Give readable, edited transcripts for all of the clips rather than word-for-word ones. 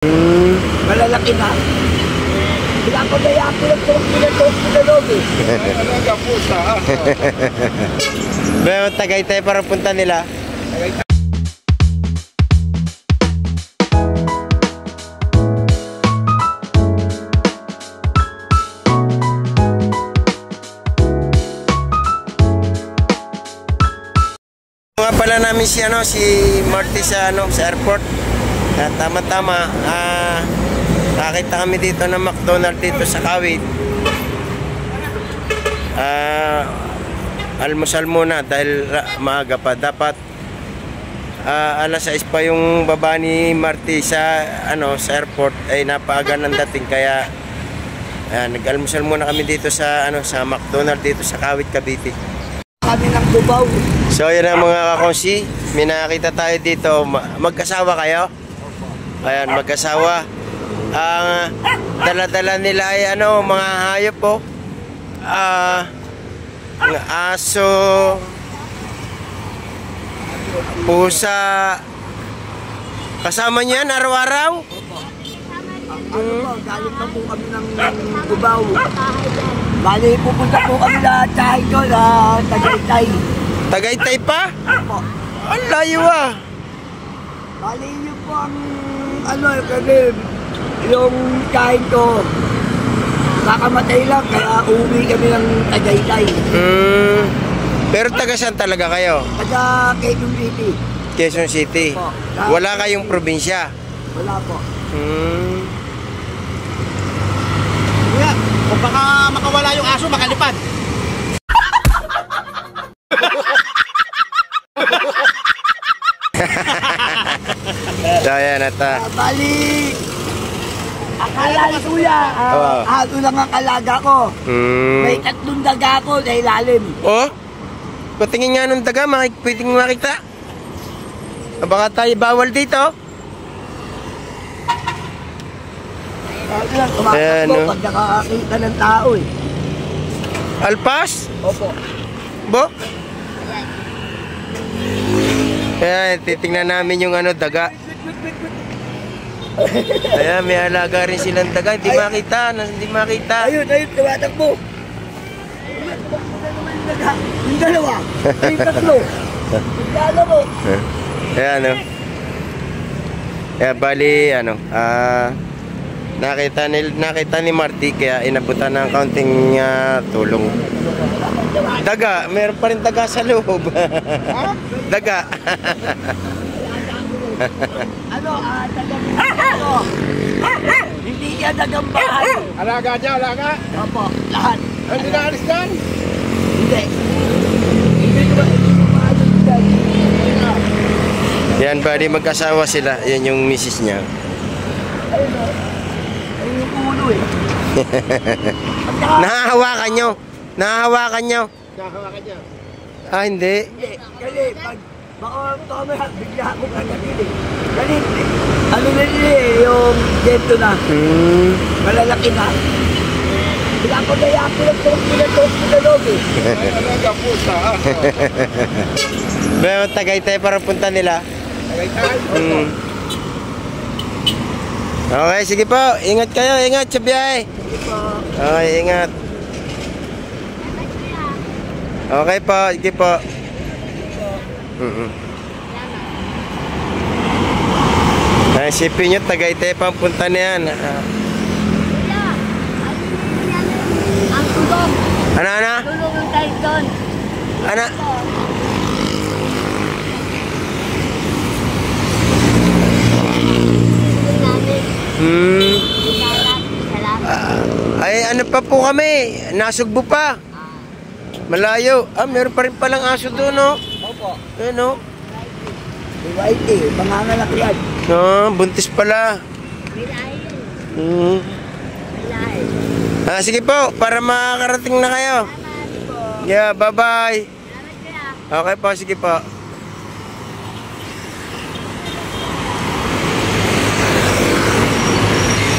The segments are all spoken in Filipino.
Malalaki na. Kailangan ko na yan, pinag-tulog eh. Talaga pusa. Pero Tagaytay para punta nila. Nga pala namin si Marty sa airport. Tama-tama, nakita kami dito ng McDonald's dito sa Kawit. Almusal muna dahil maaga pa. Dapat alas 6 pa yung baba ni Marty sa airport, ay napaaga ng dating, kaya nag-almusal muna kami dito sa McDonald's dito sa Kawit, Cavite. Kami ng Dubaw. So yun ang mga kakonsi, may nakakita tayo dito. Magkasawa kayo? Ayan, magkasawa. Ang dala-dala nila ay mga hayop po. Aso, pusa. Kasama niyo yan araw-araw? Galing pa po kami ng Dubaw. Bali, pupunta po kami na Tsahay ko na Tagaytay. Tagaytay pa? Opo. Ang layo ah. Bali, yun po ang kasi yung kain ko kakamatay lang, kaya uuwi kami ng Tagaytay. Pero taga saan talaga kayo? Taga Quezon City. Quezon City. Opo. Wala kayong probinsya? Wala po. Kuya, kung baka makawala yung aso, makalipad. So yan Balik! Akala ni kuya, aso lang ang alaga ko. May 3 daga ko sa ilalim. Oh? Patingin nga nung daga, pwedeng makita. Baka tayo bawal dito. Tumakot po pag nakakakita ng tao eh. Alpas? Opo. Bo? Ayan, titingnan namin yung daga. Ayan, may alaga rin silang daga. Hindi makita. Ayun, tumatakbo. Yung dalawa. Yung 3. Yung dalawa mo. Ayan, Kaya bali, nakita ni Marty, kaya inabutan ng kaunting tulong. Daga, meron pa rin daga sa loob. Daga. Hindi niya dagang bahay. Alaga niya, alaga. Opo, lahat. Hindi na alis dyan. Hindi. Hindi ko maalis dyan. Yan, bali magkasawa sila. Yan yung misis niya. Ayun o. Ayun yung ulo eh. Nahahawakan nyo. Nahahawakan nyo. Nakahawakan niya. Ah, hindi. Hindi. Kasi pag baka bigla ako kagatin eh. Kasi na nila yung dento na. Malalaki na. Kailangan ko na yan, pinag-tulog eh. Talaga pusa. Pero Tagaytay para punta nila. Tagaytay. Okay, sige po. Ingat kayo. Ingat sa biyahe. Sige po. Okay, ingat. Okay po. Sige po. Isipin nyo, Tagaytay pang punta na yan. Ang tulog. Ano? Tulog yung tayo doon. Ano? Ay, ano pa po kami? Nasugbo pa. Malayo. Meron pa rin palang aso doon, no? Opo. Ano? May white eh, pangangalak yan. Buntis pala. Sige po, para makakarating na kayo. Yeah, bye-bye. Okay po, sige po.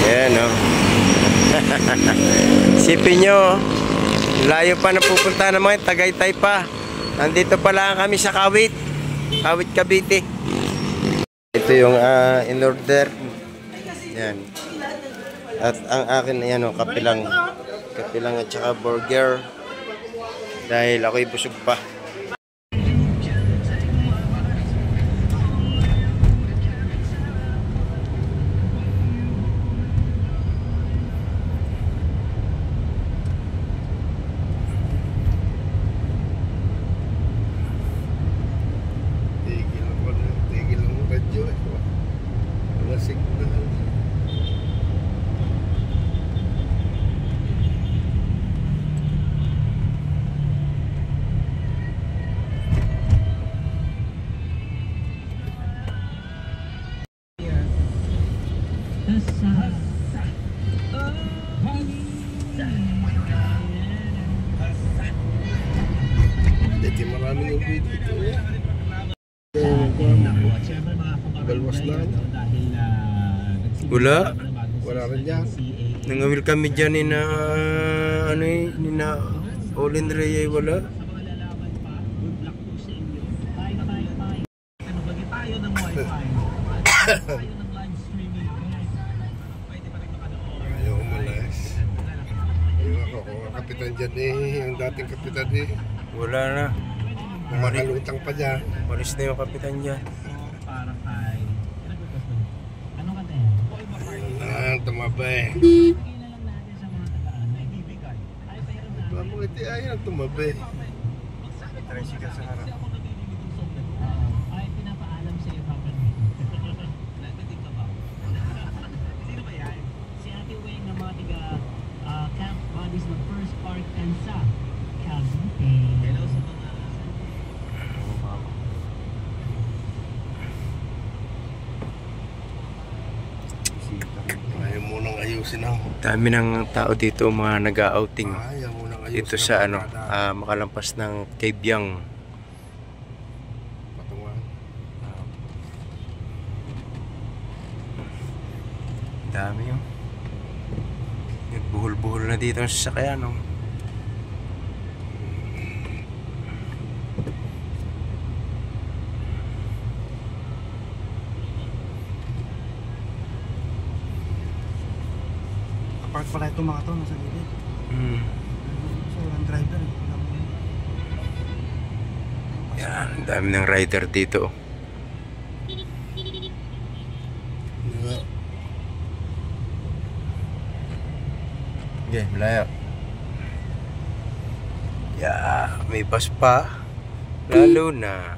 Ayan, no? Sipin nyo, layo pa na pupunta ng mga Tagaytay pa. Nandito pa lang kami sa Kawit. Kawit, Cavite. Ito yung in-order Yan. At ang akin ay ano, kapilang at saka burger. Dahil ako'y busog pa. Tigil lang ang radyo. Wala signal. Dito maraming ubi dito. Balwas na. Wala. Wala rin yan. Nangawil kami dyan ni na ano eh, ni na Olin Rey wala. Ayaw umalas. Ayaw ako. Kung kapitan dyan eh. Yung dating kapitan eh. Wala na. Nakakalutang pa dyan. Malis na yung kapitan dyan. Ayun na. Tumabay. Mamuti ayun. Tumabay. Tricycle sa harap. Ay, pinapaalam sa iyo, Papa. Nagdating ka ba? Sino ba yan? Si Ate Weng ng mga tiga Camp Bodies ng First Park and sa Cavite. Hello sa mga... Ayaw mo nang ayusin ako. Dami ng tao dito mga nag-outing. Ayaw mo nang ayusin. Dito sa ano, makalampas ng Cabyang. Patungan. Dami yun. Nagbuhol-buhol na dito ang sasakyan. No? Park pala itong mga to, nasa gilid. So, walang driver eh. Yan, ang dami ng rider dito. Okay, malayo. Yeah, may bus pa. Lalo na